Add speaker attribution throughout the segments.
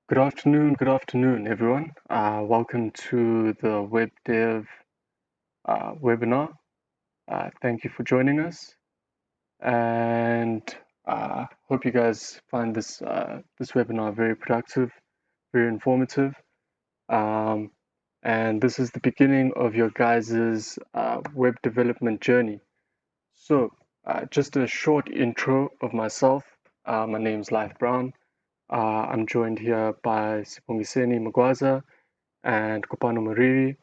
Speaker 1: Good afternoon, everyone. Welcome to the Web Dev webinar. Thank you for joining us, and hope you guys find this webinar very productive, very informative. Um, and this is the beginning of your guys' web development journey. So, just a short intro of myself. My name's Life Brown. I'm joined here by Sipongiseni Magwaza and Kopano Mariri,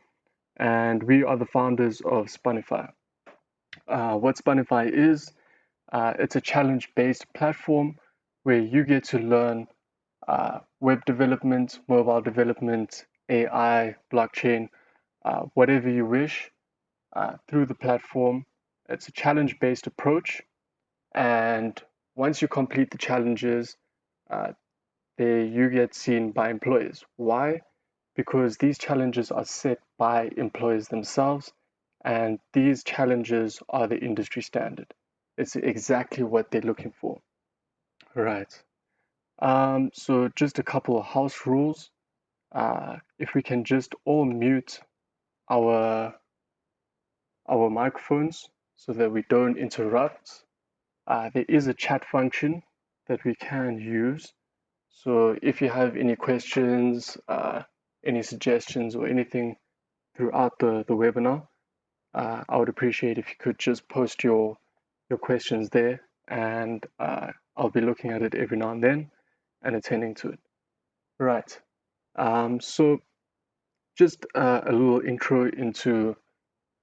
Speaker 1: and we are the founders of Spaanify. What Spaanify is, it's a challenge-based platform where you get to learn web development, mobile development, AI, blockchain, whatever you wish through the platform. It's a challenge-based approach, and once you complete the challenges, uh, you get seen by employers. Why? Because these challenges are set by employers themselves, and these challenges are the industry standard. It's exactly what they're looking for. Right. So just a couple of house rules. If we can just all mute our our microphones so that we don't interrupt. There is a chat function that we can use. So if you have any questions, any suggestions, or anything throughout the webinar, I would appreciate if you could just post your questions there, and I'll be looking at it every now and then and attending to it. Right. So just a little intro into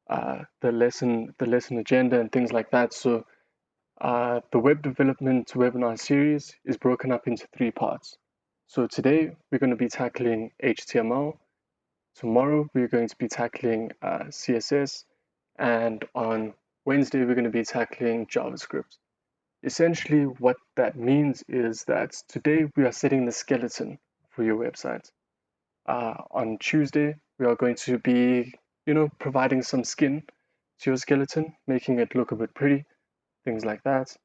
Speaker 1: the lesson agenda and things like that. So the web development webinar series is broken up into three parts. So today we're going to be tackling HTML. Tomorrow we're going to be tackling CSS, and on Wednesday we're going to be tackling JavaScript. Essentially, what that means is that today we are setting the skeleton for your website. On Tuesday, we are going to be, providing some skin to your skeleton, making it look a bit pretty, things like that.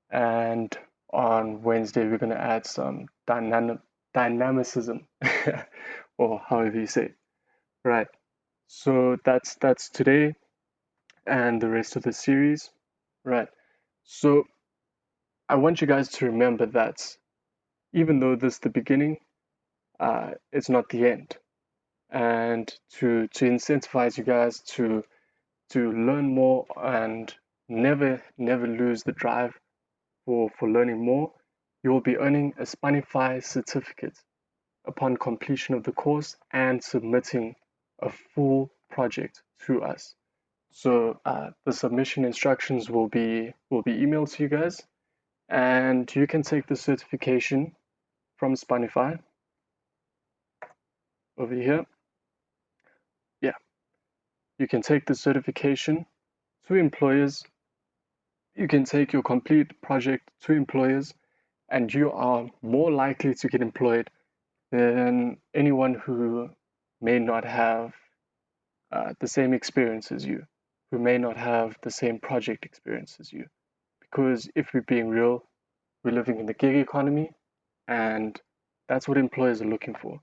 Speaker 1: And on Wednesday, we're going to add some dynamicism, or however you say it. Right. So that's today and the rest of the series. Right. So I want you guys to remember that even though this is the beginning, it's not the end. And to incentivize you guys to learn more and never lose the drive for learning more, you will be earning a Spaanify certificate upon completion of the course and submitting a full project through us. So the submission instructions will be emailed to you guys, and you can take the certification from Spaanify over here. Yeah, you can take the certification to employers. You can take your complete project to employers, and you are more likely to get employed than anyone who may not have the same experience as you, who may not have the same project experience as you. Because if we're being real, we're living in the gig economy, and that's what employers are looking for.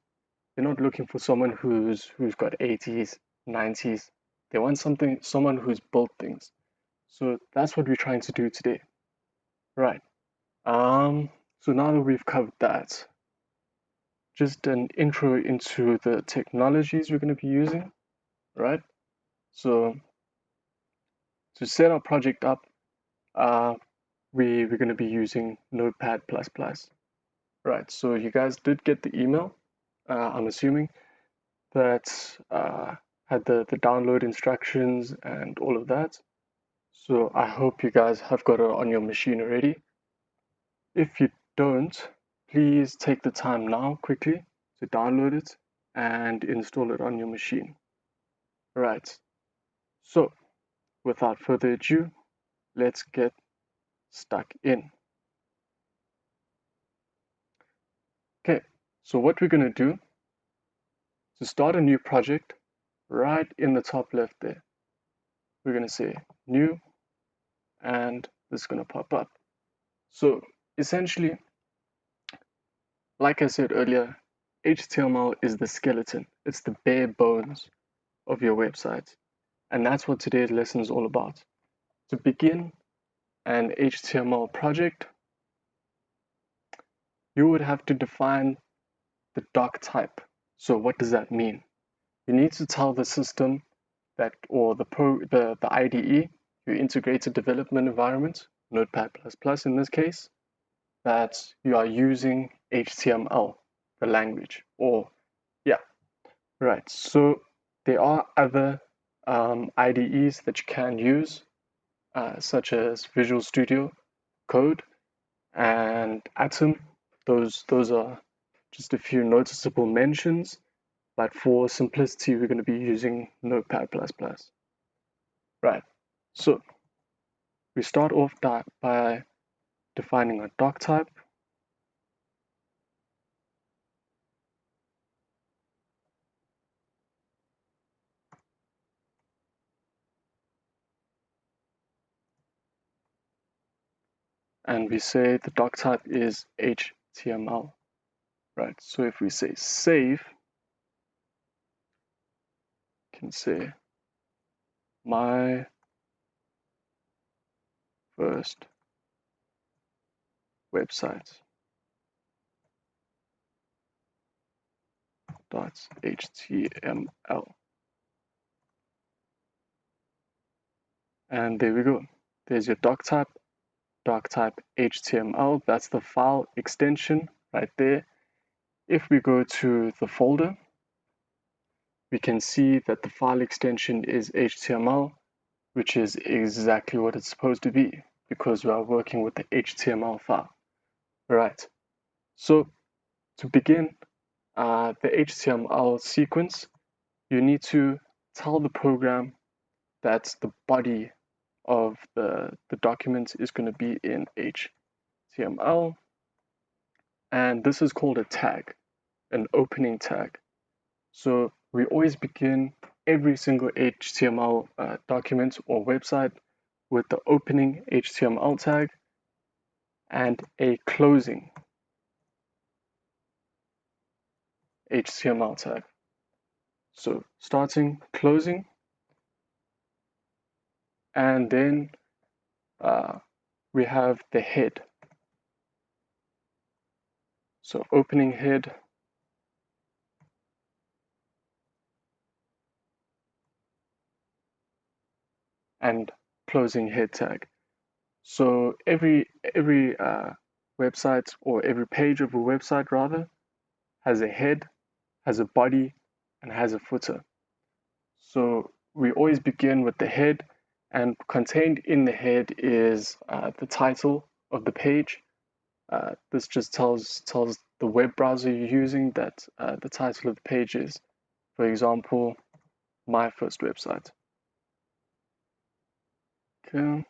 Speaker 1: They're not looking for someone who's got 80s, 90s. They want someone who's built things. So that's what we're trying to do today. Right. So now that we've covered that, just an intro into the technologies we're going to be using, right? So to set our project up, uh, we're going to be using Notepad++. Right, so you guys did get the email, I'm assuming, that had the download instructions and all of that. So I hope you guys have got it on your machine already. If you don't, please take the time now quickly to download it and install it on your machine. Right, so without further ado, let's get stuck in. Okay, so what we're going to do to start a new project, right in the top left there, we're going to say new, and this is going to pop up. So essentially, like I said earlier, HTML is the skeleton. It's the bare bones of your website. And that's what today's lesson is all about. To begin an HTML project, you would have to define the doc type. So what does that mean? You need to tell the system that, or the IDE, your integrated development environment, Notepad++ in this case, that you are using HTML, the language, or yeah, right. So there are other IDEs that you can use, such as Visual Studio Code and Atom. Those are just a few noticeable mentions, but for simplicity, we're going to be using Notepad++. Right. So we start off by defining a doc type. And we say the doc type is HTML. Right. So if we say save, you can say my first website .html. And there we go. There's your doc type HTML. That's the file extension right there. If we go to the folder, we can see that the file extension is HTML, which is exactly what it's supposed to be because we are working with the HTML file. Right. So to begin the HTML sequence, you need to tell the program that the body of the document is going to be in HTML, and this is called a tag, an opening tag. So we always begin every single HTML document or website with the opening HTML tag and a closing HTML tag. So starting, closing, and then we have the head. So opening head, and closing head tag. So every website, or every page of a website rather, has a head, has a body, and has a footer. So we always begin with the head, and contained in the head is the title of the page. This just tells the web browser you're using that the title of the page is, for example, my first website. Okay.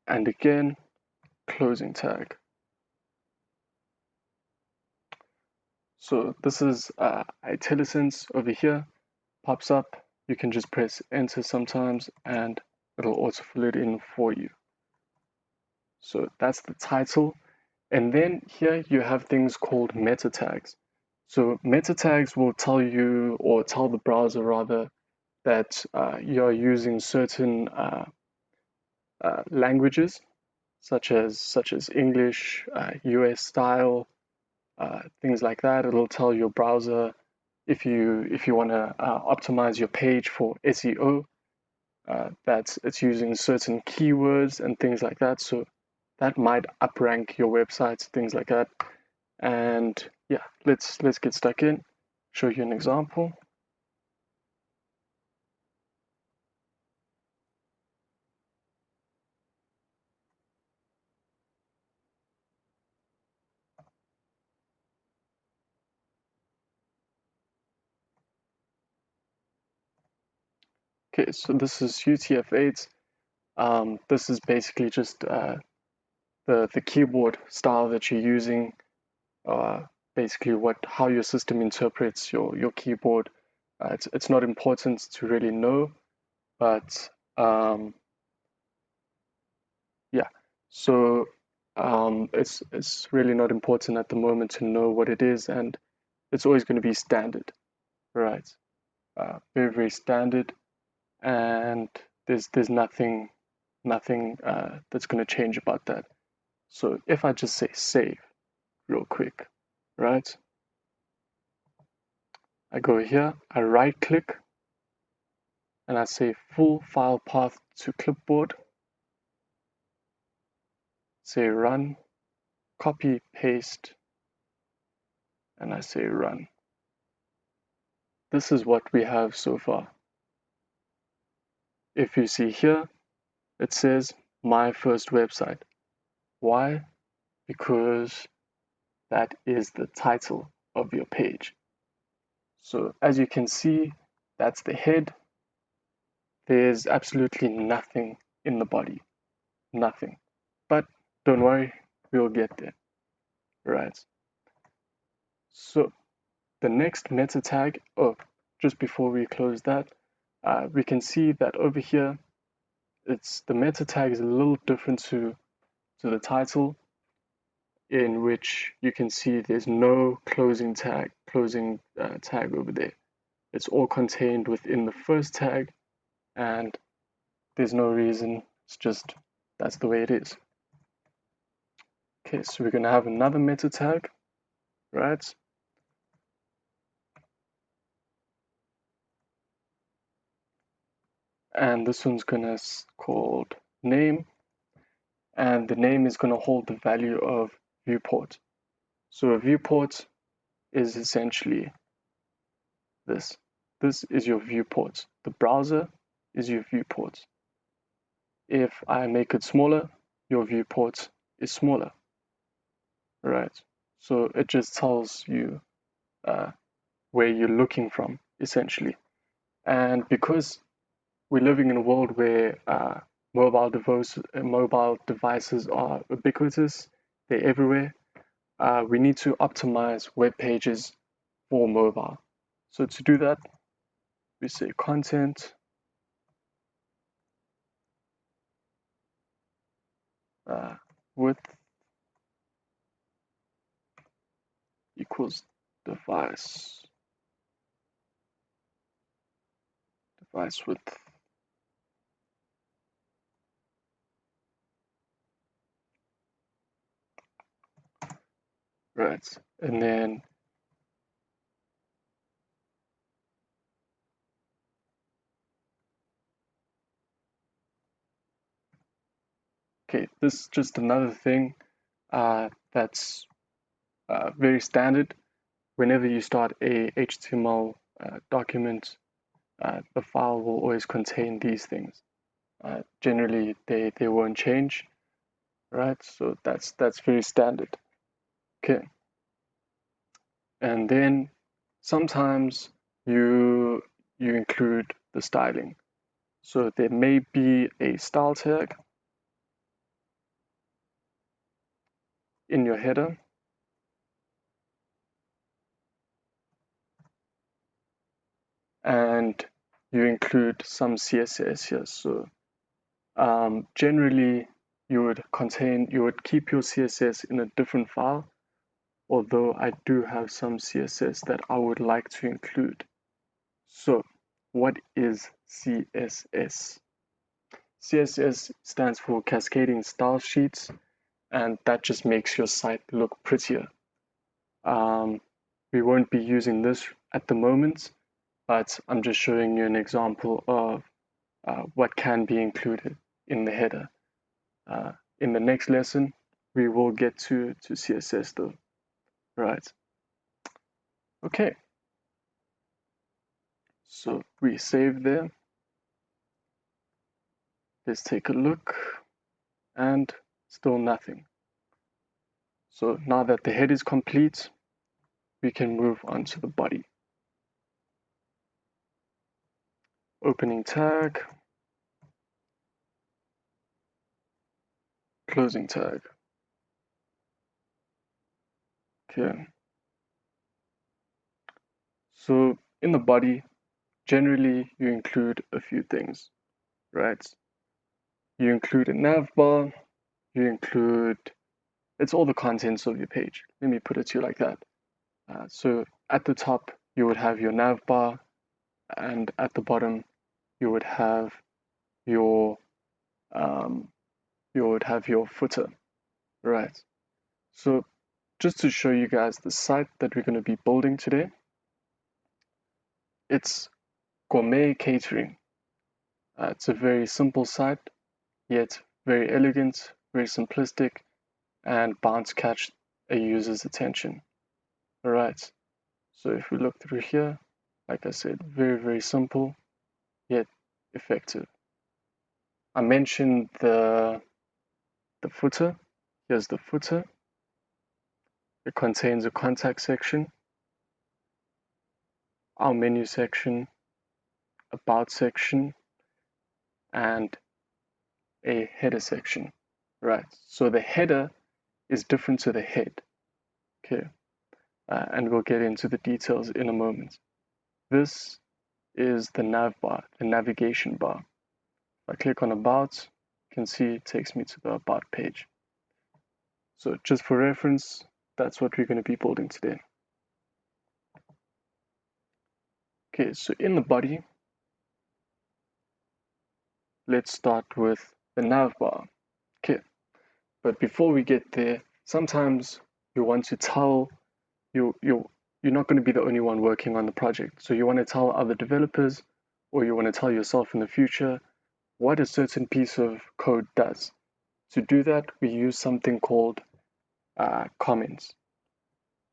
Speaker 1: And again, closing tag. So this is IntelliSense over here, pops up. You can just press enter sometimes and it'll autofill it in for you. So that's the title. And then here you have things called meta tags. So meta tags will tell you, or tell the browser rather, that you're using certain languages, such as English, US style, things like that. It'll tell your browser if you want to optimize your page for SEO, that it's using certain keywords and things like that. So that might uprank your websites, things like that. And yeah, let's get stuck in. Show you an example. Okay, so this is UTF-8. This is basically just the keyboard style that you're using. Basically, how your system interprets your keyboard. It's not important to really know, but So it's really not important at the moment to know what it is, and it's always going to be standard, right? Very, very standard, and there's nothing that's going to change about that. So if I just say save real quick, right? I go here, I right click, and I say full file path to clipboard, say run, copy, paste, and I say run. This is what we have so far. If you see here, it says my first website. Why? Because that is the title of your page. So as you can see, that's the head. There's absolutely nothing in the body, nothing. But don't worry, we'll get there, right? So the next meta tag, just before we close that, we can see that over here, it's the meta tag is a little different to the title, in which you can see there's no closing tag over there. It's all contained within the first tag, and there's no reason. It's just that's the way it is. Okay, so we're gonna have another meta tag, right? And this one's gonna called name, and the name is gonna hold the value of viewport. So a viewport is essentially this. This is your viewport. The browser is your viewport. If I make it smaller, your viewport is smaller, right? So it just tells you where you're looking from, essentially. And because we're living in a world where mobile devices are ubiquitous, they're everywhere, we need to optimize web pages for mobile. So to do that, we say content width equals device width. Right. And then okay, this is just another thing that's very standard. Whenever you start a HTML document, the file will always contain these things. Generally, they won't change, right? So that's very standard. Okay, and then sometimes you include the styling. So there may be a style tag in your header, and you include some CSS here. So generally, you would keep your CSS in a different file, although I do have some CSS that I would like to include. So what is CSS? CSS stands for Cascading Style Sheets, and that just makes your site look prettier. We won't be using this at the moment, but I'm just showing you an example of what can be included in the header. In the next lesson, we will get to CSS though, right? Okay, so we save there. Let's take a look, and still nothing. So now that the head is complete, we can move on to the body. Opening tag, closing tag. Okay. So in the body, generally you include a few things, right? You include a navbar, you include, it's all the contents of your page. Let me put it to you like that. So at the top, you would have your navbar, and at the bottom, you would have your footer, right? So just to show you guys the site that we're going to be building today, it's Gourmet Catering. It's a very simple site, yet very elegant, very simplistic, and bound to catch a user's attention. All right. So if we look through here, like I said, very, very simple, yet effective. I mentioned the footer. Here's the footer. It contains a contact section, our menu section, about section, and a header section. Right. So the header is different to the head. Okay. And we'll get into the details in a moment. This is the navbar, the navigation bar. If I click on About, you can see it takes me to the About page. So just for reference, that's what we're going to be building today. Okay, so in the body, let's start with the navbar. Okay, but before we get there, sometimes you want to tell you're not going to be the only one working on the project. So you want to tell other developers, or you want to tell yourself in the future what a certain piece of code does. To do that, we use something called comments.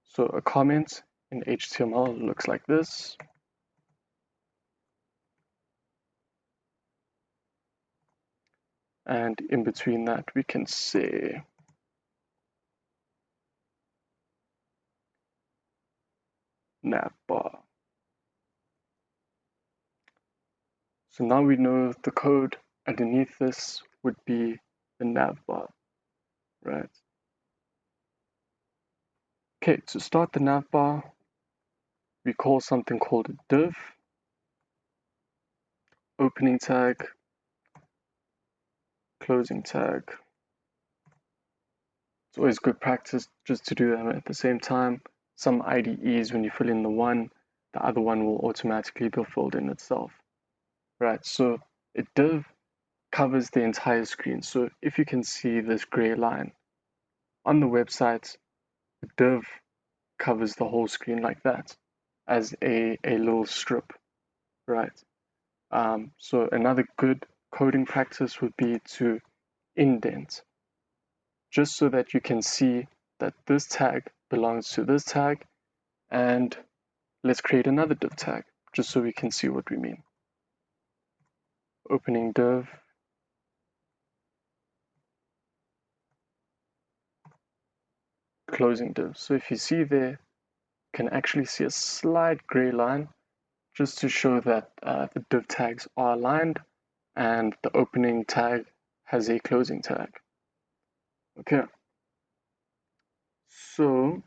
Speaker 1: So a comment in HTML looks like this. And in between that, we can say navbar. So now we know the code underneath this would be the navbar, right? Okay, to start the navbar, we call something called a div, opening tag, closing tag. It's always good practice just to do them at the same time. Some IDEs, when you fill in the one, the other one will automatically be filled in itself. Right, so a div covers the entire screen. So if you can see this gray line on the website, the div covers the whole screen like that as a little strip, right? So another good coding practice would be to indent, just so that you can see that this tag belongs to this tag, and let's create another div tag, just so we can see what we mean. Opening div, closing div. So if you see there, you can actually see a slight gray line, just to show that the div tags are aligned and the opening tag has a closing tag. Okay, so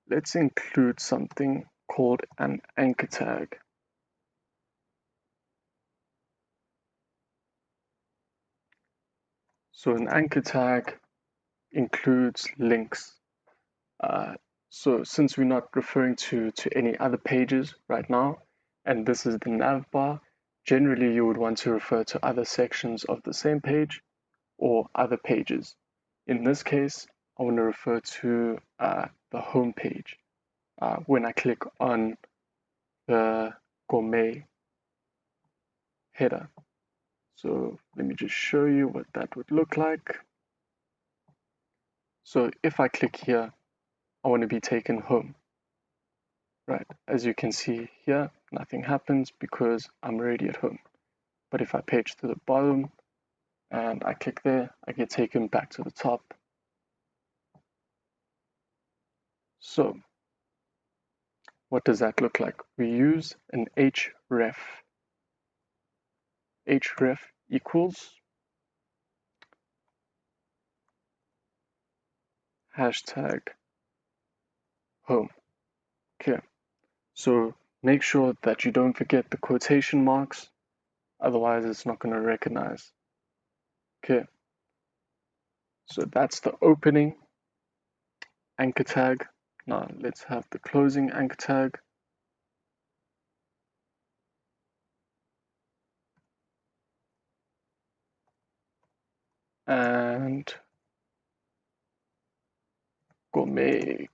Speaker 1: let's include something called an anchor tag. So an anchor tag includes links. So since we're not referring to any other pages right now, and this is the navbar, generally you would want to refer to other sections of the same page or other pages. In this case, I want to refer to the home page when I click on the gourmet header. So let me just show you what that would look like. So if I click here, I want to be taken home. Right, as you can see here, nothing happens because I'm already at home. But if I page to the bottom and I click there, I get taken back to the top. So what does that look like? We use an href. Href equals hashtag home. Okay, so make sure that you don't forget the quotation marks, otherwise it's not going to recognize. Okay, So that's the opening anchor tag. Now let's have the closing anchor tag. And gourmet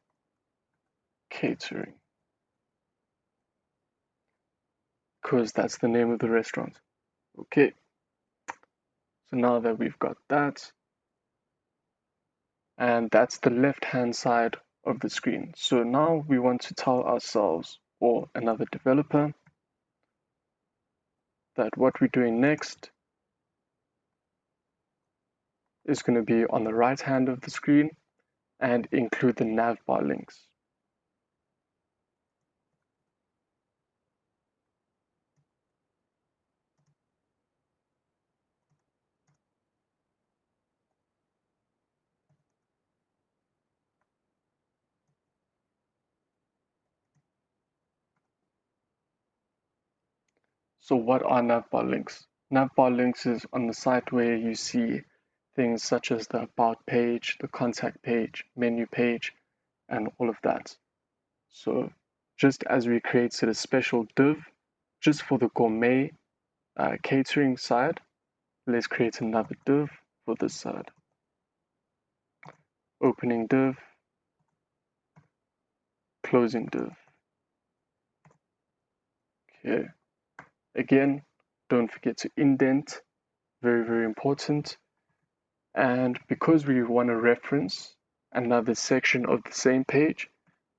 Speaker 1: catering, because that's the name of the restaurant. Okay, so now that we've got that, and that's the left hand side of the screen. So now we want to tell ourselves or another developer that what we're doing next is going to be on the right hand of the screen and include the navbar links. So what are navbar links? Navbar links is on the site where you see things such as the about page, the contact page, menu page, and all of that. So just as we created a special div just for the gourmet catering side, let's create another div for this side. Opening div, closing div. Okay. Again, don't forget to indent, very, very important. And because we want to reference another section of the same page,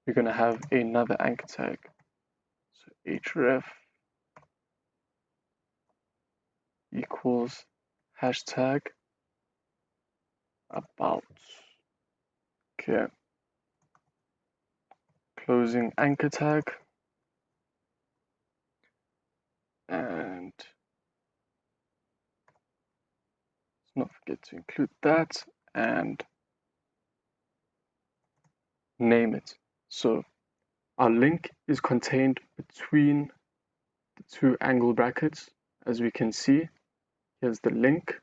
Speaker 1: we're going to have another anchor tag. So href equals hashtag about. Okay. Closing anchor tag. And let's not forget to include that and name it. So our link is contained between the two angle brackets. As we can see, here's the link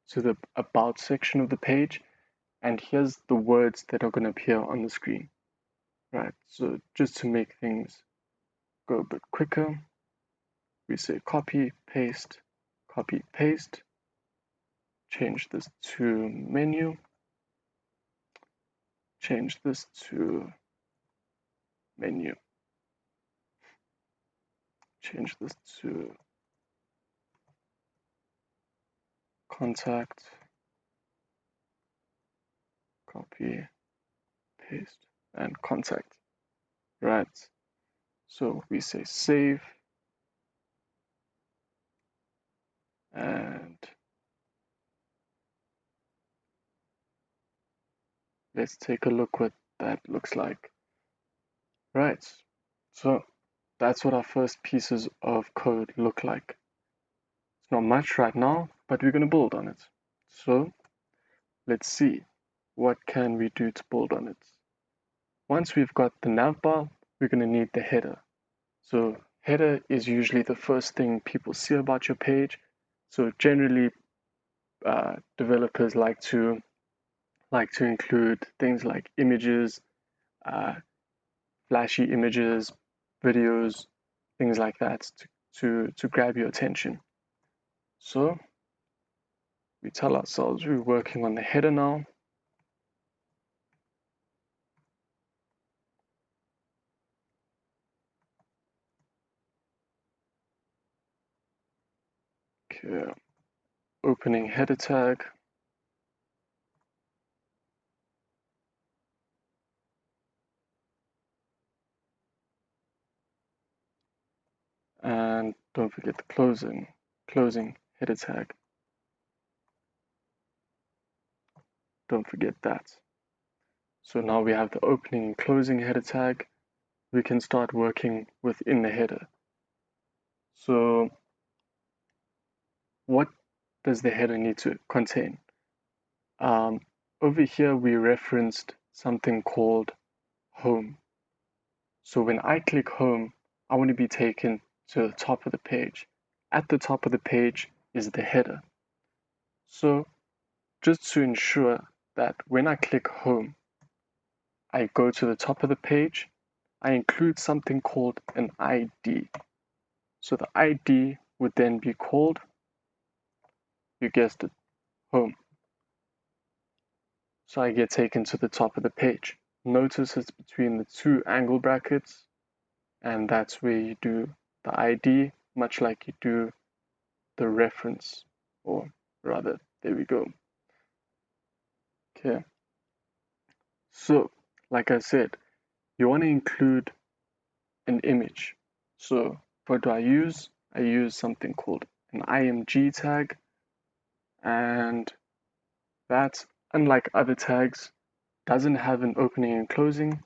Speaker 1: to the about section of the page, and here's the words that are going to appear on the screen. Right, so just to make things go a bit quicker, we say copy, paste, change this to menu, change this to menu, change this to contact, copy, paste, and contact. Right, so we say save, and let's take a look what that looks like. Right, so that's what our first pieces of code look like. It's not much right now, but we're going to build on it. So let's see, what can we do to build on it? Once we've got the navbar, we're going to need the header. So header is usually the first thing people see about your page. So generally, developers like to include things like images, flashy images, videos, things like that to grab your attention. So we tell ourselves we're working on the header now. Okay, opening header tag. And don't forget the closing header tag. Don't forget that. So now we have the opening and closing header tag. We can start working within the header. So what does the header need to contain? Over here, we referenced something called home. So when I click home, I want to be taken to the top of the page. At the top of the page is the header. So just to ensure that when I click home, I go to the top of the page, I include something called an ID. So the ID would then be called, you guessed it, home. So I get taken to the top of the page. Notice it's between the two angle brackets, and that's where you do the ID, much like you do the reference, or rather, there we go. Okay. So, like I said, you want to include an image. So, what do I use? I use something called an IMG tag, and that, unlike other tags, doesn't have an opening and closing.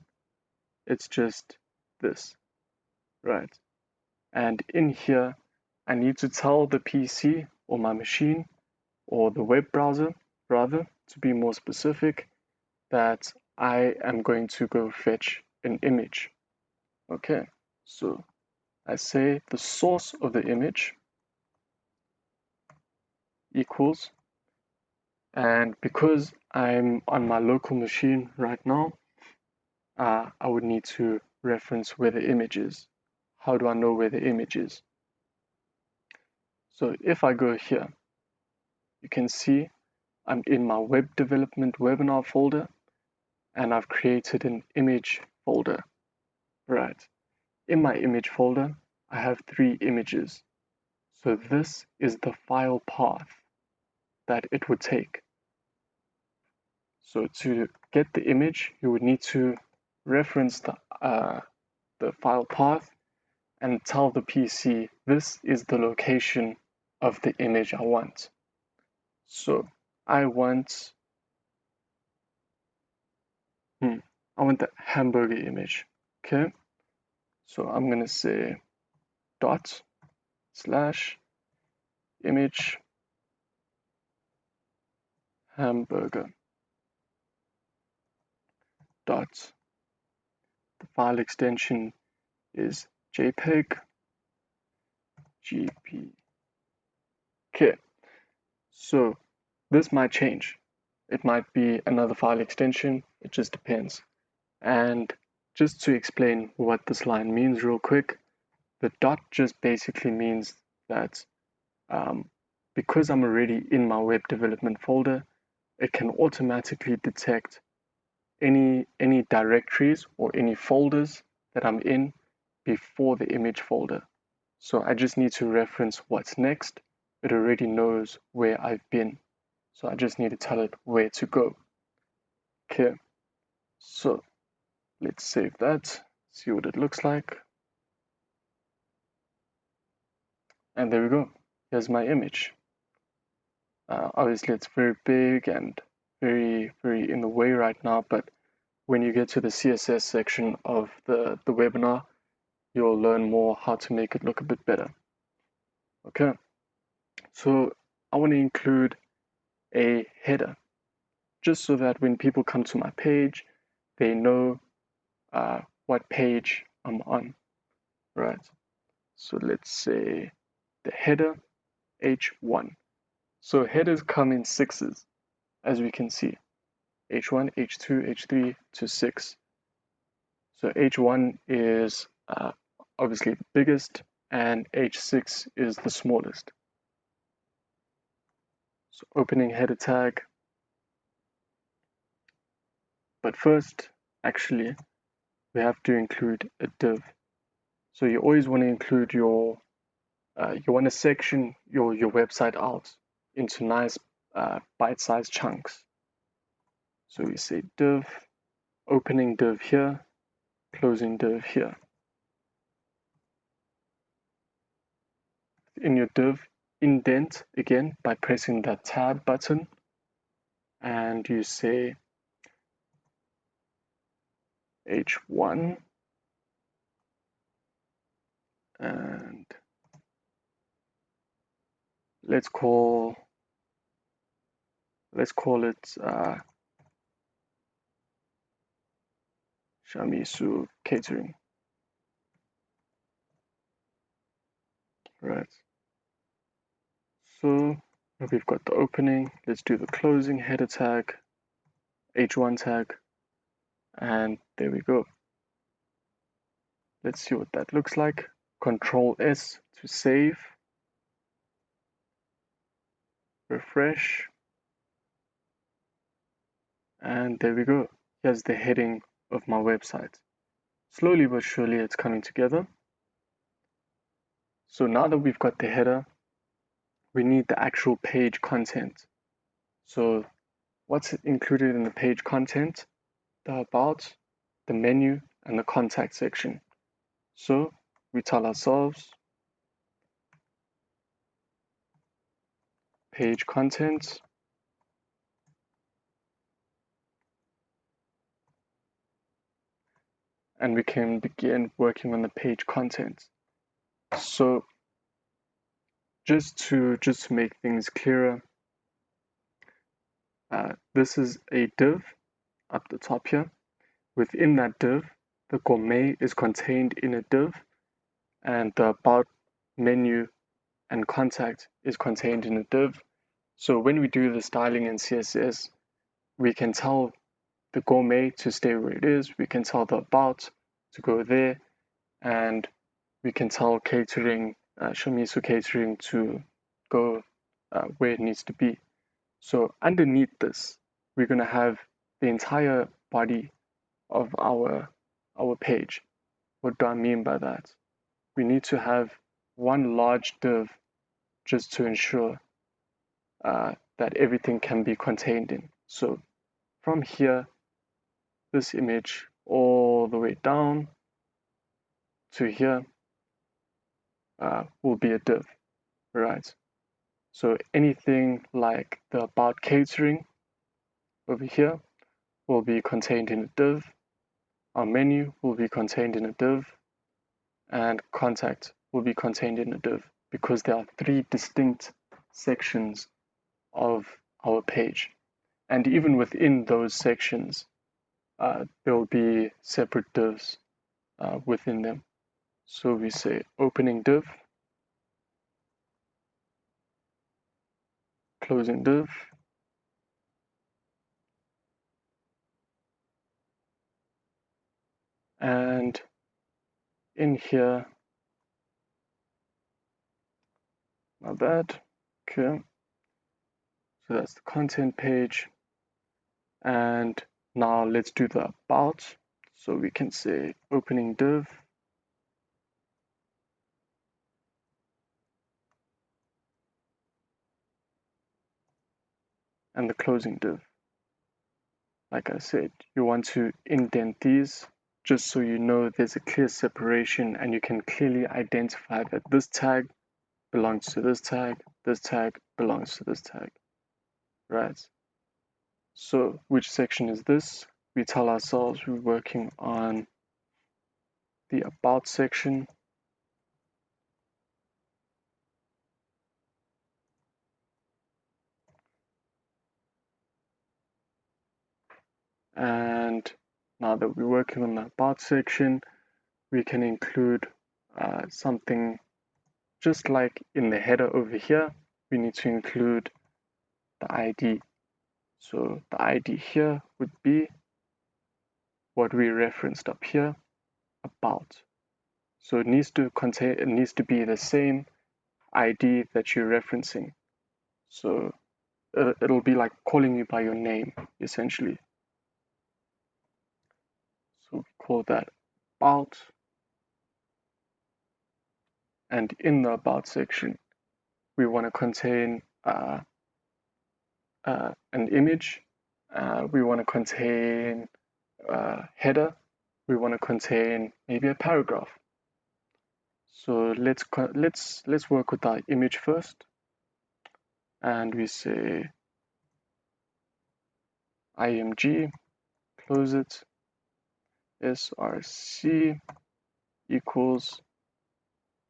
Speaker 1: It's just this, right? And in here, I need to tell the PC or my machine or the web browser, rather, to be more specific, that I am going to go fetch an image. Okay, so I say the source of the image equals, and because I'm on my local machine right now, I would need to reference where the image is. How do I know where the image is? So if I go here, you can see I'm in my web development webinar folder, and I've created an image folder, right? In my image folder, I have 3 images. So this is the file path that it would take. So to get the image, you would need to reference the file path and tell the PC this is the location of the image I want. So I want the hamburger image. Okay, so I'm gonna say dot slash image hamburger dot, the file extension is JPEG GP. Okay, so this might change. It might be another file extension, it just depends. And just to explain what this line means real quick, the dot just basically means that because I'm already in my web development folder, it can automatically detect any directories or any folders that I'm in before the image folder. So I just need to reference what's next. It already knows where I've been. So I just need to tell it where to go. Okay, so let's save that, see what it looks like. And there we go. Here's my image. Obviously, it's very big and very, very in the way right now, but when you get to the CSS section of the webinar, you'll learn more how to make it look a bit better. Okay, so I want to include a header, just so that when people come to my page, they know what page I'm on, right? So let's say the header H1. So headers come in 6s, as we can see. H1, H2, H3 to 6. So H1 is obviously the biggest, and H6 is the smallest. So opening header tag. But first, actually, we have to include a div. So you always want to include you want to section your website out into nice bite-sized chunks. So we say div, opening div here, closing div here. In your div, indent again by pressing that tab button, and you say H1 and let's call it Shamisu Catering. Right. So we've got the opening. Let's do the closing header tag. h1 tag, and there we go. Let's see what that looks like. Control S to save, refresh, and there we go. Here's the heading of my website. Slowly but surely it's coming together. So now that we've got the header, we need the actual page content. So what's included in the page content? The about, the menu, and the contact section. So we tell ourselves page content, and we can begin working on the page content. So just to make things clearer, this is a div up the top here. Within that div, the gourmet is contained in a div, and the about, menu, and contact is contained in a div. So when we do the styling in CSS, we can tell the gourmet to stay where it is, we can tell the about to go there, and we can tell catering, Shamizu catering to go where it needs to be. So underneath this, we're going to have the entire body of our page. What do I mean by that? We need to have one large div just to ensure that everything can be contained in. So from here, this image all the way down to here will be a div, right? So anything like the about catering over here will be contained in a div. Our menu will be contained in a div, and contact will be contained in a div, because there are three distinct sections of our page. And even within those sections, there will be separate divs within them. So we say opening div, closing div, and in here, my bad, okay, so that's the content page. And now let's do the about. So we can say opening div, and the closing div. Like I said, you want to indent these just so you know there's a clear separation and you can clearly identify that this tag belongs to this tag belongs to this tag, right? So which section is this? We tell ourselves we're working on the about section, and now that we're working on the about section, we can include something just like in the header over here. We need to include the ID. So the ID here would be what we referenced up here, about. So it needs to be the same ID that you're referencing. So it'll be like calling you by your name, essentially. So we call that about. And in the about section, we want to contain an image. We want to contain header. We want to contain maybe a paragraph. So let's work with our image first, and we say img, close it, src equals,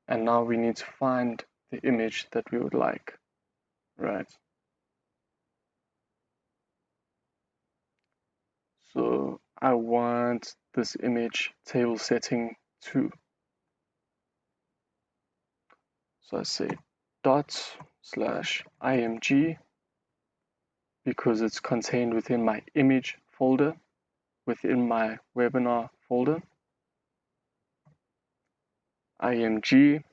Speaker 1: and now we need to find the image that we would like, right? So I want this image table setting 2. So I say /img because it's contained within my image folder within my webinar folder, img,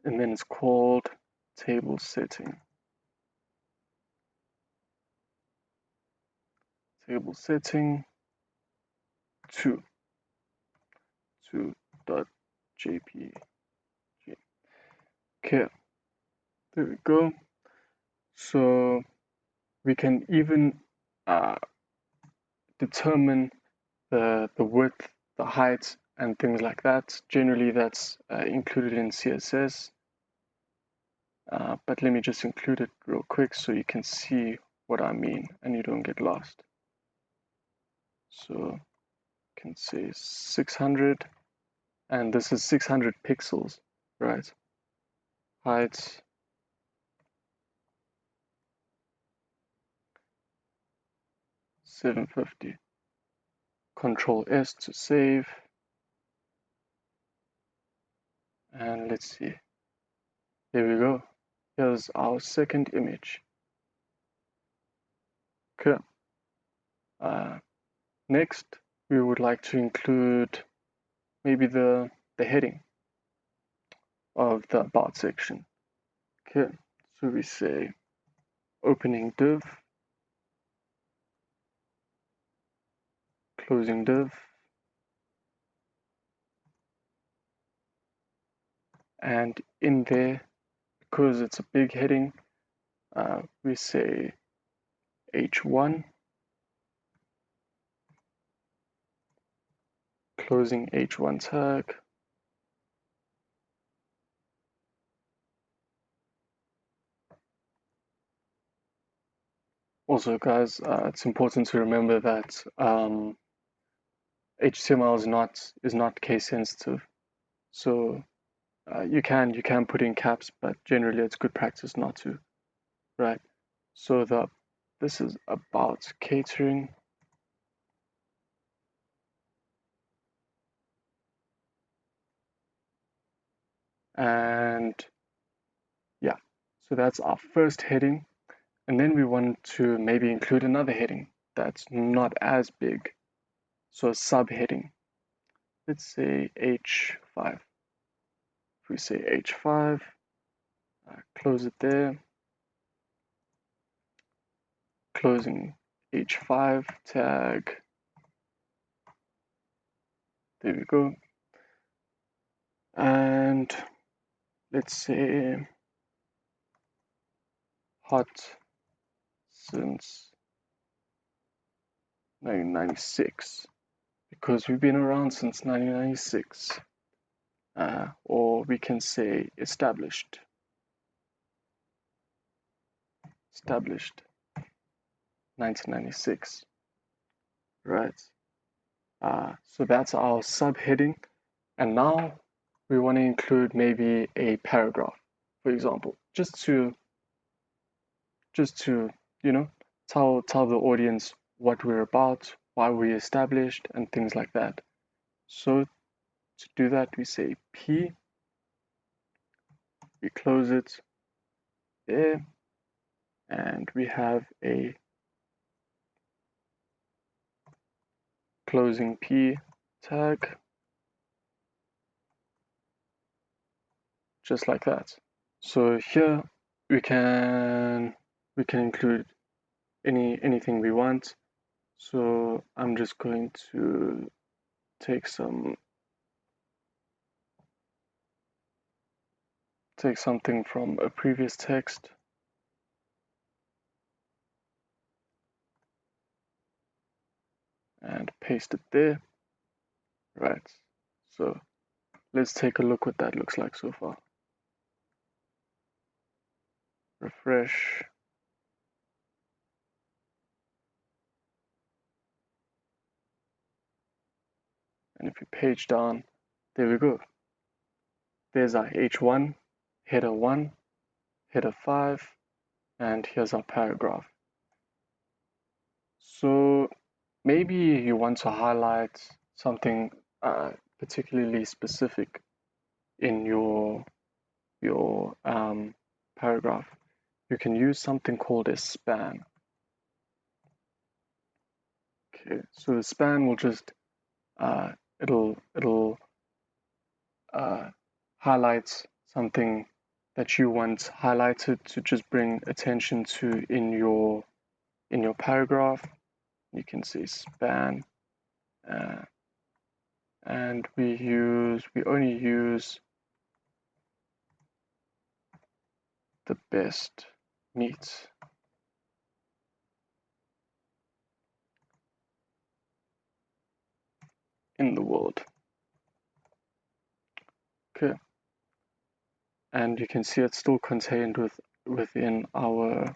Speaker 1: and then it's called table setting. Table setting 2.jpg. Okay, there we go. So we can even determine the width, the height, and things like that. Generally, that's included in CSS. But let me just include it real quick so you can see what I mean and you don't get lost. So you can say 600, and this is 600 pixels, right? Height 750. Control S to save. And let's see. There we go. Here's our second image. Okay. Next, we would like to include maybe the heading of the about section. Okay, so we say opening div, closing div, and in there, because it's a big heading, we say h1, closing h1 tag, also guys, it's important to remember that HTML is not case sensitive, so you can put in caps, but generally it's good practice not to, right? So this is about catering. And yeah, so that's our first heading. And then we want to maybe include another heading that's not as big. So a subheading. Let's say H5. If we say H5, close it there. Closing H5 tag. There we go. And let's say hot since 1996, because we've been around since 1996. Or we can say established 1996, right? So that's our subheading, and now we want to include maybe a paragraph, for example, just to tell the audience what we're about, why we established, and things like that. So to do that, we say P, we close it there, and we have a closing P tag, just like that. So here we can include anything we want. So I'm just going to take something from a previous text and paste it there. Right. So let's take a look what that looks like so far. Refresh. And if we page down, there we go. There's our H1, header 1, header 5, and here's our paragraph. So maybe you want to highlight something particularly specific in your paragraph. You can use something called a span. Okay, so the span will just it'll highlight something that you want highlighted to just bring attention to in your paragraph. You can see span, and we only use the best meat in the world. Okay, and you can see it's still contained within our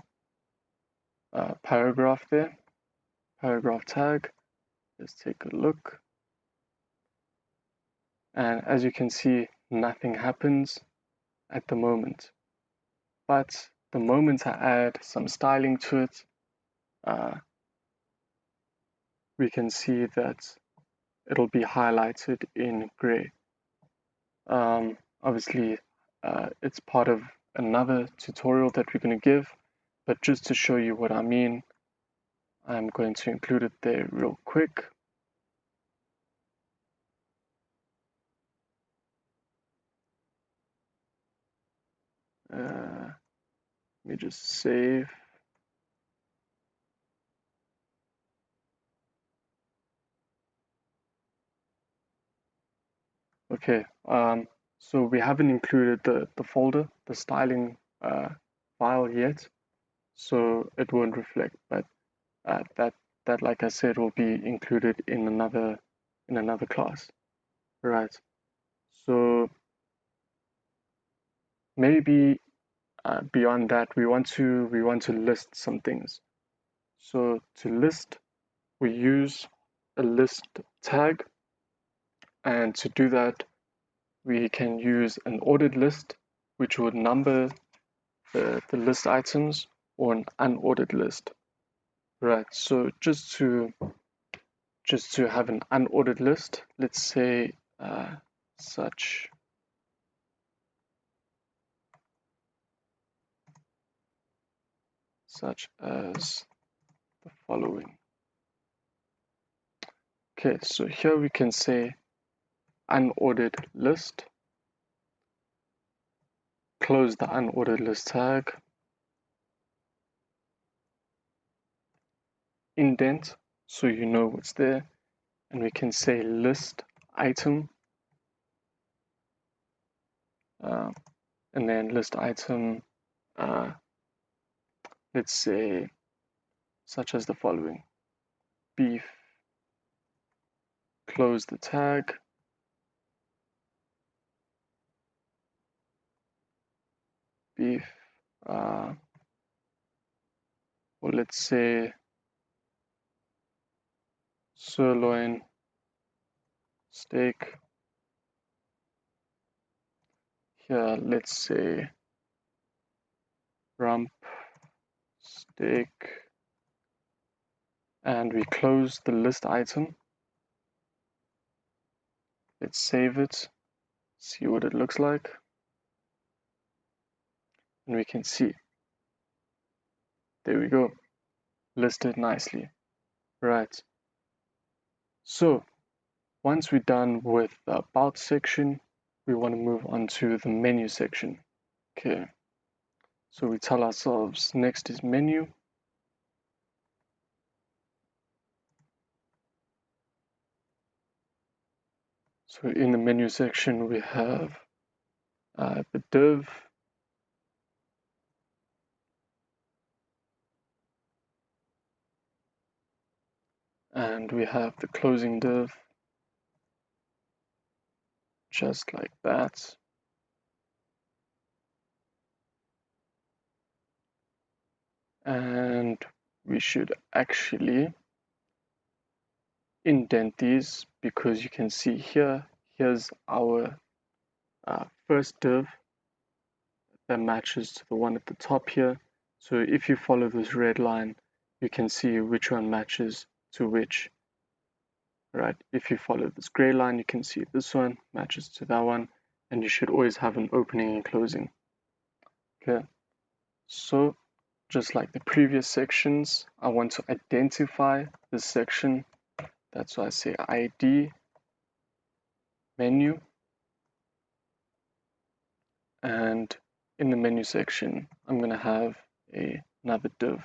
Speaker 1: paragraph there, paragraph tag. Let's take a look. And as you can see, nothing happens at the moment. But the moment I add some styling to it, we can see that it'll be highlighted in gray. Obviously, it's part of another tutorial that we're going to give, but just to show you what I mean, I'm going to include it there real quick. Let me just save. Okay, so we haven't included the folder, the styling file yet, so it won't reflect, but that like I said will be included in another class, right? So maybe beyond that, we want to list some things. So to list, we use a list tag, and to do that, we can use an ordered list, which would number the list items, or an unordered list, right? So just to have an unordered list, let's say such as the following. Okay, so here we can say unordered list, close the unordered list tag, indent so you know what's there, and we can say list item, and then list item, let's say such as the following: beef, close the tag, beef, or let's say sirloin steak. Here, let's say rump steak, and we close the list item. Let's save it, see what it looks like, and we can see, there we go, listed nicely, right? So once we're done with the about section, we want to move on to the menu section. Okay, so we tell ourselves next is menu. So in the menu section, we have the div, and we have the closing div, just like that. And we should actually indent these, because you can see here's our first div that matches to the one at the top here. So if you follow this red line, you can see which one matches to which, right? If you follow this gray line, you can see this one matches to that one, and you should always have an opening and closing. Okay, so just like the previous sections, I want to identify this section That's why I say ID menu, and in the menu section, I'm going to have another div.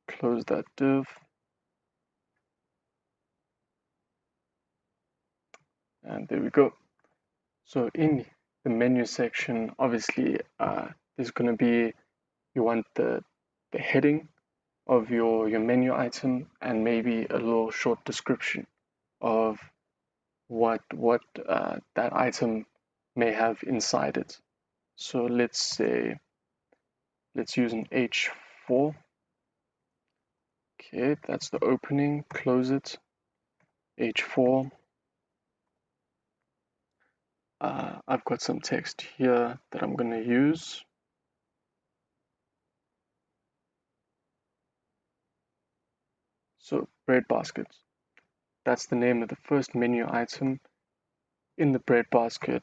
Speaker 1: Close that div. And there we go. So in the menu section, obviously, there's going to be, you want the heading of your menu item and maybe a little short description of what that item may have inside it. So let's use an H4. Okay, that's the opening. Close it. H4. I've got some text here that I'm going to use. So breadbasket. That's the name of the first menu item. In the breadbasket,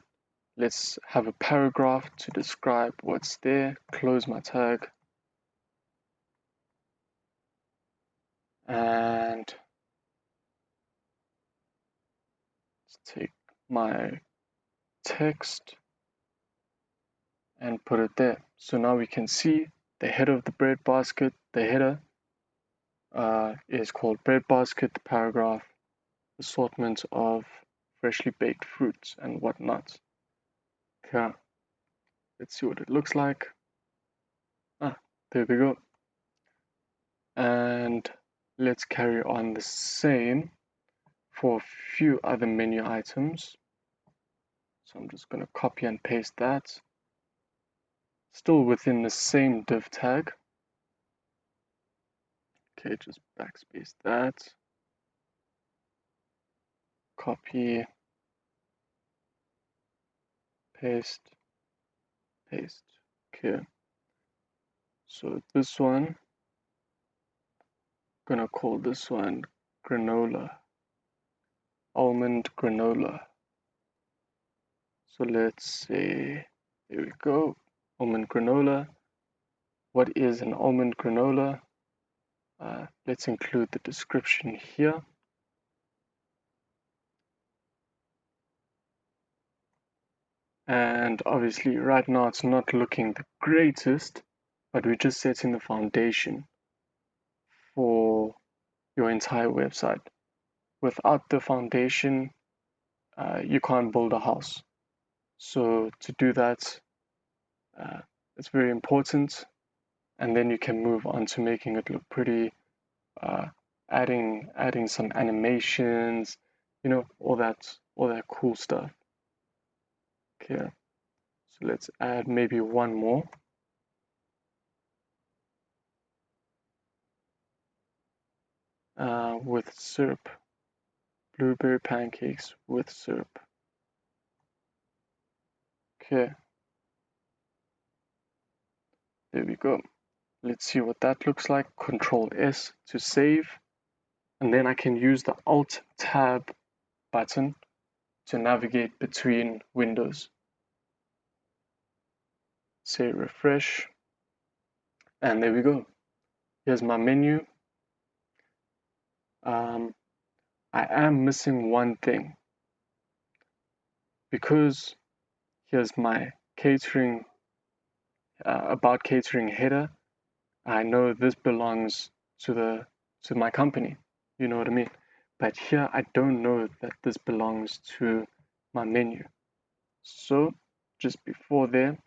Speaker 1: let's have a paragraph to describe what's there. Close my tag. And let's take my text and put it there. So now we can see the header of the breadbasket. The header is called breadbasket, the paragraph, assortment of freshly baked fruits and whatnot. Okay, let's see what it looks like. There we go. And let's carry on the same for a few other menu items. So I'm just going to copy and paste that. Still within the same div tag. Okay, just backspace that. Copy, paste, paste. Okay. So this one, gonna call this one granola, almond granola. So let's say, there we go, almond granola. What is an almond granola? Let's include the description here. And obviously right now it's not looking the greatest, but we're just setting the foundation for your entire website. Without the foundation, you can't build a house. So to do that, it's very important, and then you can move on to making it look pretty, adding some animations, all that cool stuff. Okay, so let's add maybe one more. With syrup, blueberry pancakes with syrup. Okay, there we go. Let's see what that looks like. Control S to save, and then I can use the Alt Tab button to navigate between windows. Say refresh, and there we go. Here's my menu. I am missing one thing, because here's my catering, about catering header. I know this belongs to my company, you know what I mean? But here I don't know that this belongs to my menu. So just before there,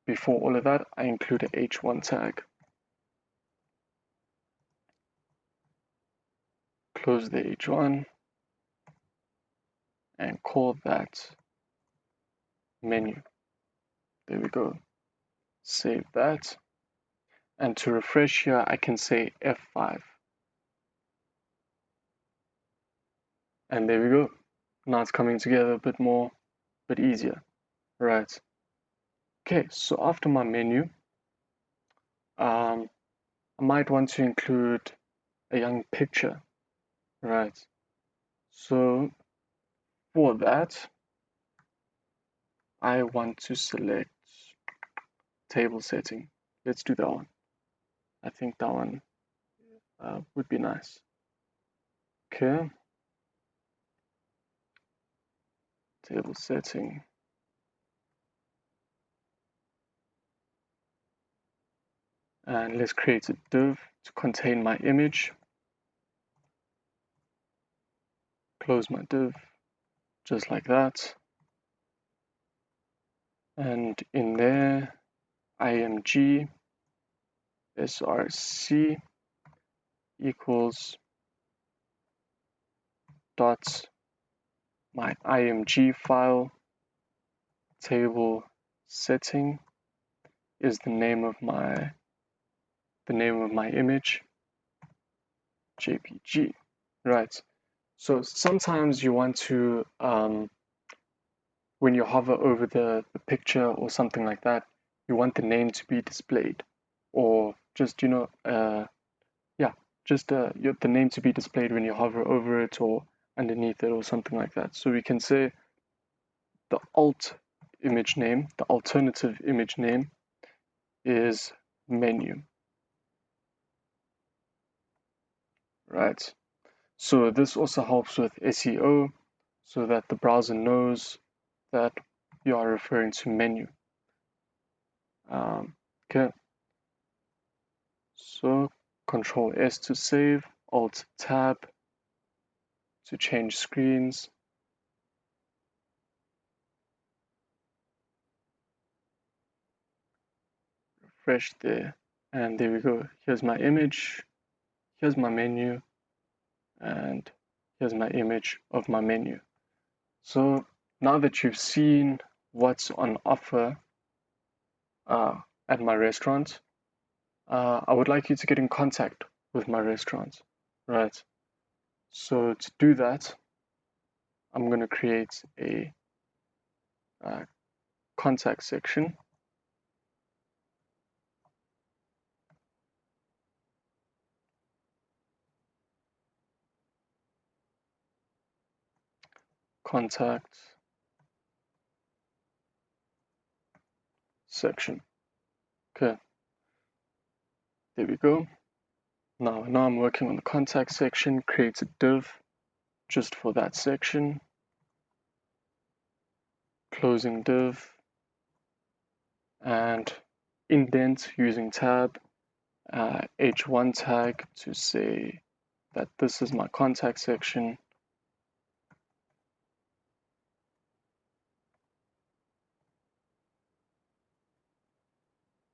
Speaker 1: before all of that, I include a H1 tag. Close the H1 and call that menu. There we go. Save that. And to refresh here, I can say F5. And there we go. Now it's coming together a bit more, but easier. Right. Okay, so after my menu, I might want to include a young picture. Right. So for that, I want to select table setting. Let's do that one. I think that one would be nice. Okay. Table setting. And let's create a div to contain my image. Close my div, just like that. And in there, img src equals dot my img file table setting is the name of my image, jpg, right? So sometimes you want to when you hover over the picture or something like that, you want the name to be displayed, or just the name to be displayed when you hover over it or underneath it or something like that. So we can say the alternative image name is menu, right? So this also helps with SEO so that the browser knows that you are referring to menu. Okay, so Control S to save, Alt Tab to change screens. Refresh there, and there we go. Here's my image, here's my menu, and here's my image of my menu. So now that you've seen what's on offer at my restaurant, I would like you to get in contact with my restaurant, right? So to do that, I'm going to create a contact section. Contact section. Okay, there we go. Now I'm working on the contact section, create a div just for that section. Closing div and indent using tab, h1 tag to say that this is my contact section.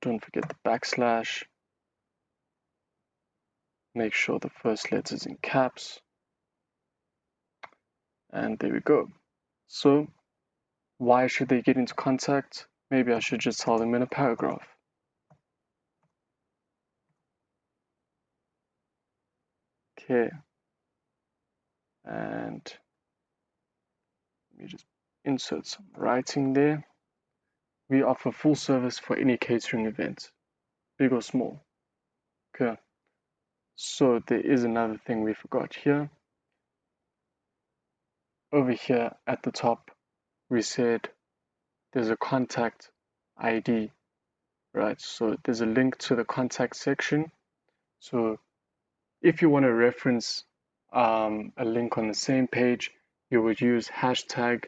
Speaker 1: Don't forget the backslash. Make sure the first letter is in caps. And there we go. So why should they get into contact? Maybe I should just tell them in a paragraph. Okay. And let me just insert some writing there. We offer full service for any catering event, big or small. Okay. So there is another thing we forgot here. Over here at the top, we said there's a contact ID, right? So there's a link to the contact section. So if you want to reference a link on the same page, you would use hashtag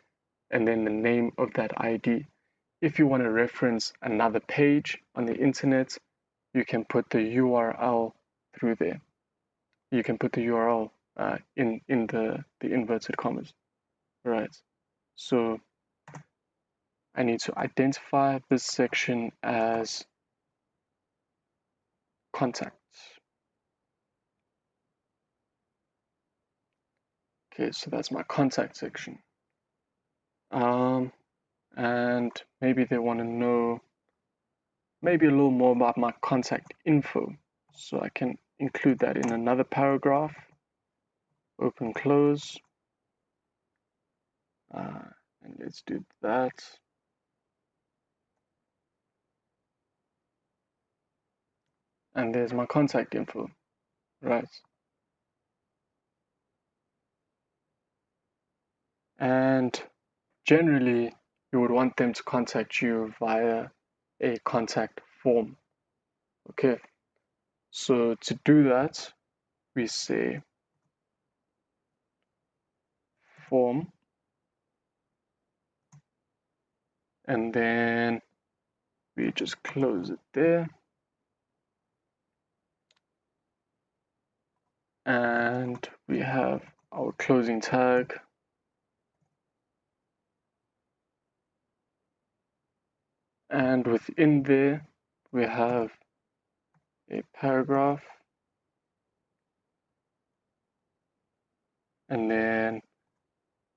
Speaker 1: and then the name of that ID. If you want to reference another page on the internet, you can put the URL through there. You can put the URL in the inverted commas, right? So I need to identify this section as contacts. Okay, so that's my contact section. And maybe they want to know maybe a little more about my contact info. So I can include that in another paragraph. Open, close. And let's do that. And there's my contact info, right? And generally, you would want them to contact you via a contact form. Okay, so to do that, we say form, and then we just close it there. And we have our closing tag. And within there, we have a paragraph. And then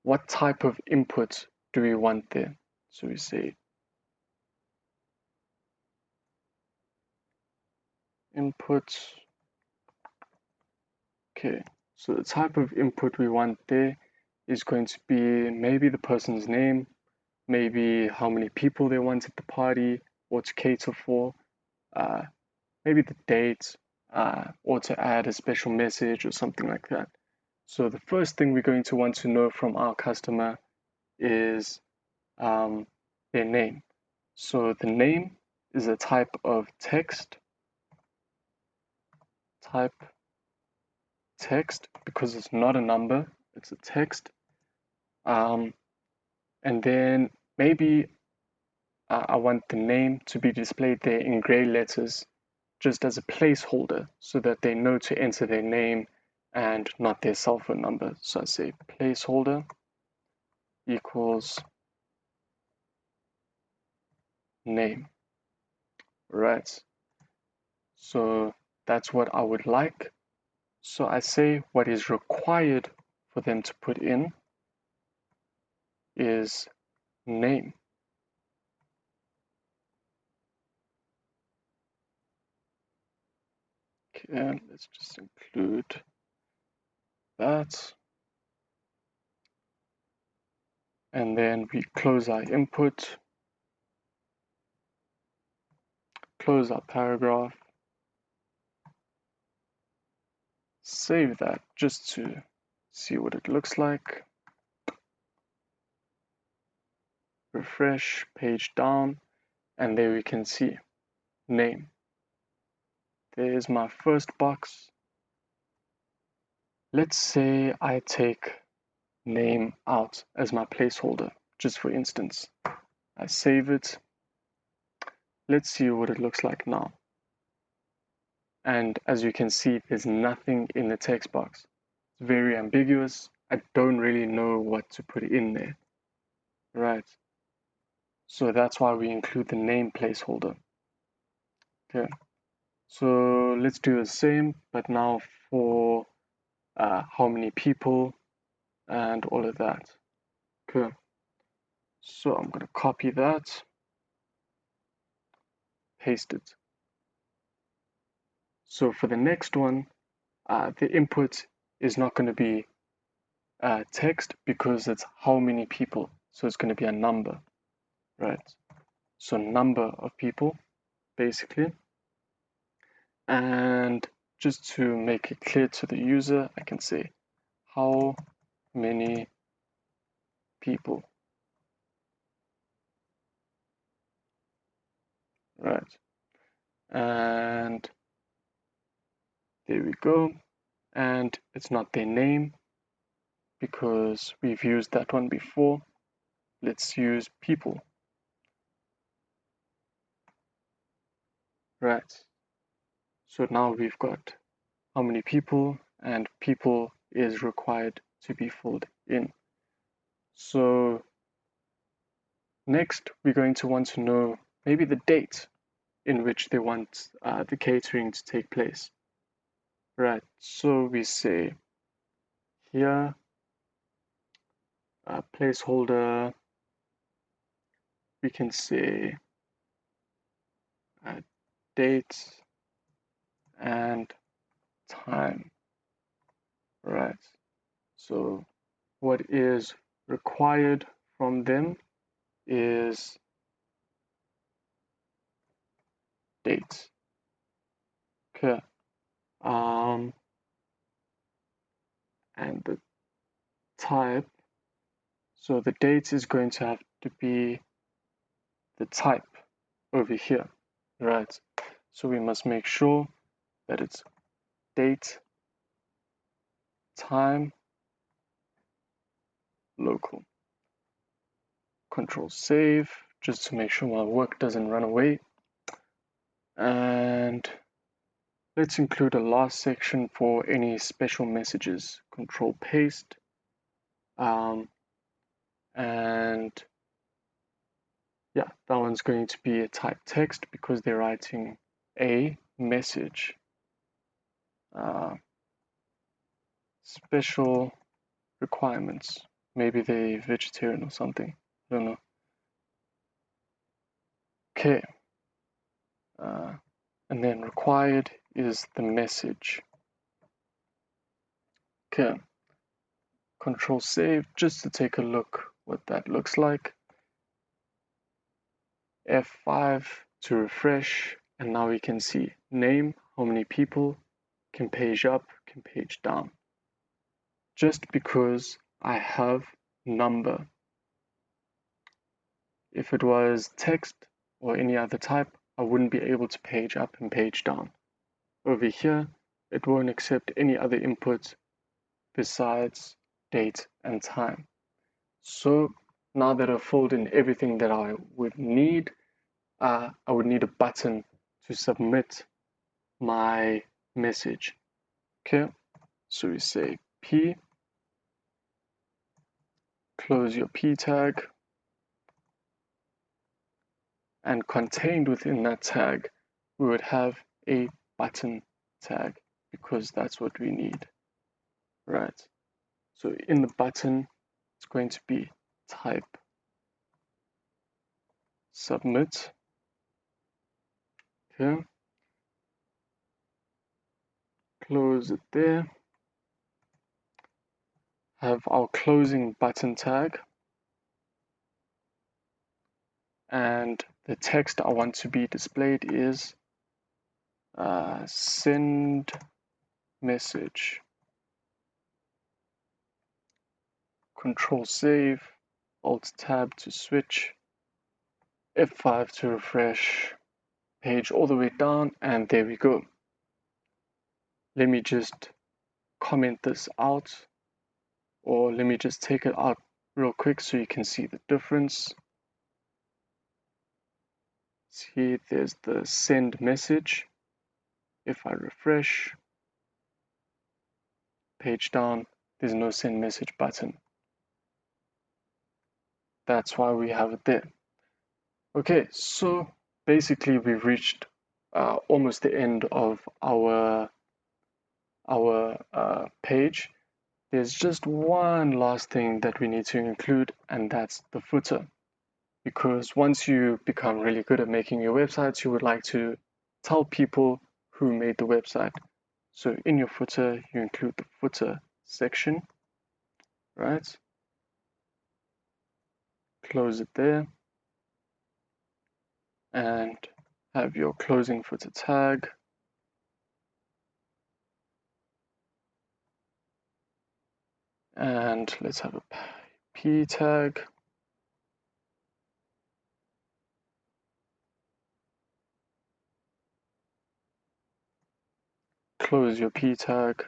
Speaker 1: what type of input do we want there? So we say input. Okay, so the type of input we want there is going to be maybe the person's name, maybe how many people they want at the party or to cater for, maybe the date, or to add a special message or something like that. So the first thing we're going to want to know from our customer is their name. So the name is a type of text, because it's not a number, it's a text. And then maybe I want the name to be displayed there in gray letters just as a placeholder so that they know to enter their name and not their cell phone number. So I say placeholder equals name, right? So that's what I would like. So I say what is required for them to put in is name. Okay, let's just include that. And then we close our input, close our paragraph, save that just to see what it looks like. Refresh, page down, and there we can see name. There's my first box. Let's say I take name out as my placeholder, just for instance. I save it. Let's see what it looks like now. And as you can see, there's nothing in the text box. It's very ambiguous. I don't really know what to put in there. Right. So that's why we include the name placeholder. Okay. So let's do the same, but now for how many people and all of that. Okay. So I'm going to copy that, paste it. So for the next one, the input is not going to be text because it's how many people. So it's going to be a number, right? So number of people, basically. And just to make it clear to the user, I can say how many people, right? And there we go. And it's not their name because we've used that one before. Let's use people, right? So now we've got how many people, and people is required to be filled in. So next, we're going to want to know maybe the date in which they want the catering to take place. Right, so we say here, placeholder, we can say date and time, right? So what is required from them is date. Okay. And the type, so the date is going to have to be the type over here. right? So we must make sure that it's date, time, local. Control save, just to make sure my work doesn't run away. And let's include a last section for any special messages. Control paste. And yeah, that one's going to be a type text because they're writing a message. Special requirements. Maybe they're vegetarian or something. I don't know. Okay. And then required is the message. Okay. Control save just to take a look what that looks like. F5 to refresh, and now we can see name, how many people, can page up, can page down. Just because I have number. If it was text or any other type, I wouldn't be able to page up and page down. Over here, it won't accept any other inputs besides date and time. So now that I've filled in everything that I would need, I would need a button to submit my message. Okay, so we say P, close your P tag, and contained within that tag, we would have a button tag because that's what we need, right? So in the button, it's going to be type submit. Okay, close it there. Have our closing button tag, and the text I want to be displayed is send message. Control save, Alt tab to switch, F5 to refresh, page all the way down, and there we go. Let me just comment this out, or let me just take it out real quick so you can see the difference. See, there's the send message. If I refresh, page down, there's no send message button. That's why we have it there. Okay, so basically we've reached almost the end of our page. There's just one last thing that we need to include, and that's the footer. Because once you become really good at making your websites, you would like to tell people who made the website. So in your footer, you include the footer section, right? Close it there and have your closing footer tag. And let's have a P tag. Close your P tag.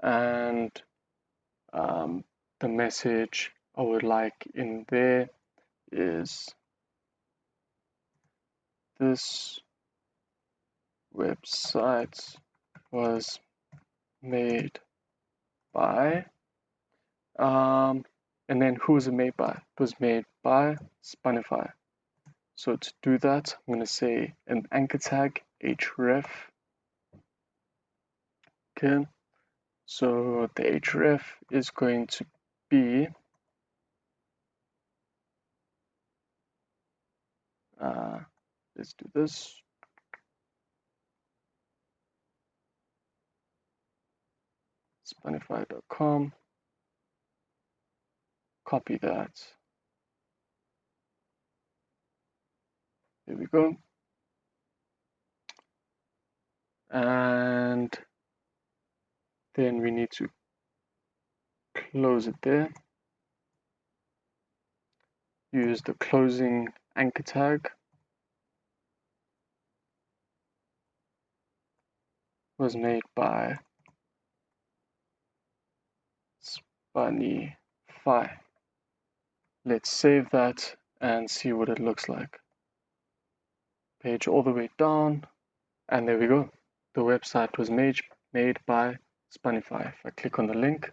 Speaker 1: And the message I would like in there is this website was made by, and then who was it made by? It was made by Spaanify. So to do that, I'm going to say an anchor tag href. Okay, so the href is going to be let's do this. Spaanify.com. Copy that. There we go. And then we need to close it there. Use the closing anchor tag. was made by Spaanify. Let's save that and see what it looks like. Page all the way down, and there we go. The website was made by Spaanify. If I click on the link,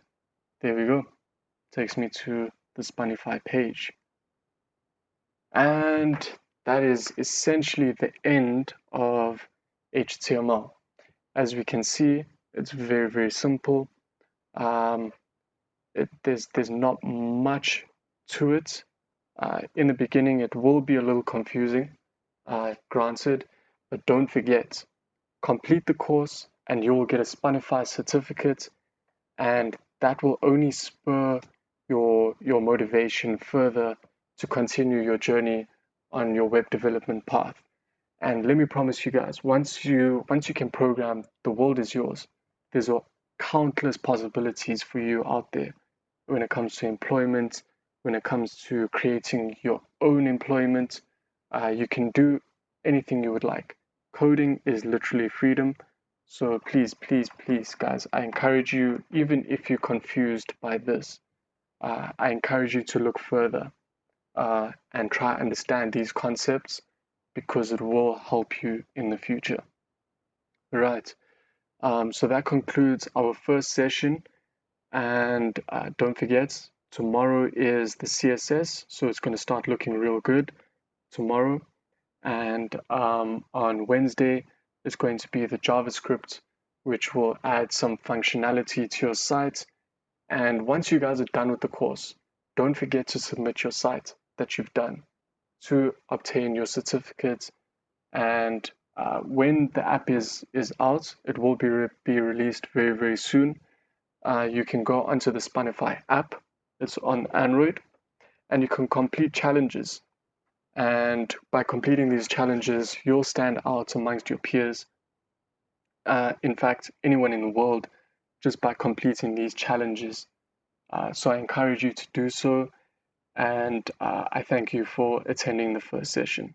Speaker 1: there we go. It takes me to the Spaanify page. And that is essentially the end of HTML. As we can see, it's very, very simple. There's not much to it. In the beginning, it will be a little confusing, granted, but don't forget, complete the course and you will get a Spaanify certificate, and that will only spur your motivation further to continue your journey on your web development path. And let me promise you guys, once you can program, the world is yours. There's countless possibilities for you out there when it comes to employment, when it comes to creating your own employment. You can do anything you would like. Coding is literally freedom. So please, please, please, guys, I encourage you, even if you're confused by this, I encourage you to look further and try to understand these concepts, because it will help you in the future. Right. So that concludes our first session. And don't forget, tomorrow is the CSS, so it's going to start looking real good tomorrow. And on Wednesday, it's going to be the JavaScript, which will add some functionality to your site. And once you guys are done with the course, don't forget to submit your site that you've done to obtain your certificate. And when the app is out, it will be released very, very soon. You can go onto the Spaanify app. It's on Android, and you can complete challenges. And by completing these challenges, you'll stand out amongst your peers. In fact, anyone in the world, just by completing these challenges. So I encourage you to do so. And I thank you for attending the first session.